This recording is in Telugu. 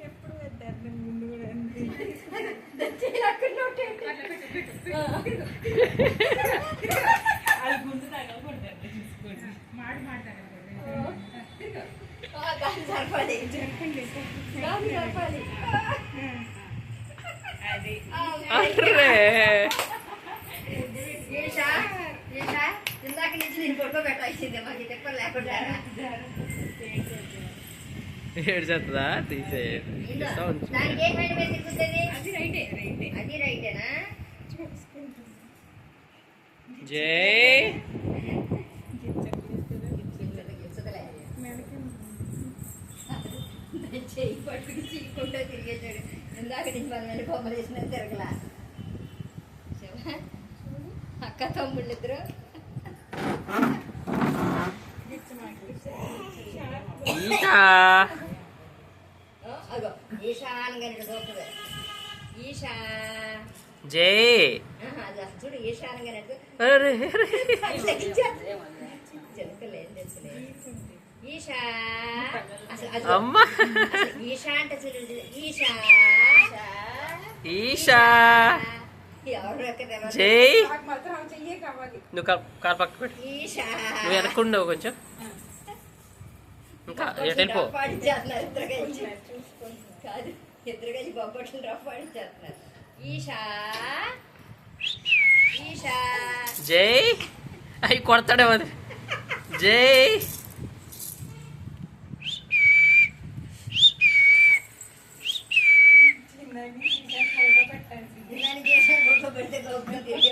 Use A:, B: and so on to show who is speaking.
A: ఎప్పుడు పెట్టారు ముందు కూడా అది గుండు తగలకూడదు చూసుకోండి మాడి మాట
B: సరిపడి
A: అది
B: ఇందాక నుంచి నేను ఫోటో పెట్టాల్సిందే మాకు చెప్పలు లేకుండా
C: ఏడు చేస్తుందా తీసే
B: దానికి ఏ హ్యాండ్ మీద తిరుగుతుంది
A: అది రైటే రైటే
B: అది రైటేనా
C: జై
B: చెయ్యి పట్టుకుని చీకుంటూ తిరిగేసాడు ఇందాక నుంచి మన బొమ్మలు వేసిన తిరగలా అక్క తమ్ముళ్ళు ఇద్దరు అగో ఈశాన్ గారి గొప్పది ఈశా
C: జై
B: అది అసలు చూడు ఈశాన్ గారి ఈశా అసలు
C: అమ్మా
B: ఈశా అంటే చూడు ఈశా
C: ఈశా జై
A: మాత్రం చెయ్యే కావాలి
C: నువ్వు కార్ పక్క పెట్టు
B: ఈశా
C: నువ్వు వెనక్కుండవు కొంచెం ఇంకా వెళ్ళిపో
B: పాడించేస్తున్నారు ఇద్దరు కలిసి కాదు ఇద్దరు కలిసి బొబ్బట్లు రఫ్ పాడించేస్తున్నారు ఈశా ఈశా
C: జై అవి కొడతాడే అది జై
A: చిన్నది ఫోటో పెట్టాలి
B: చేసిన ఫోటో పెడితే గొప్ప తిరిగి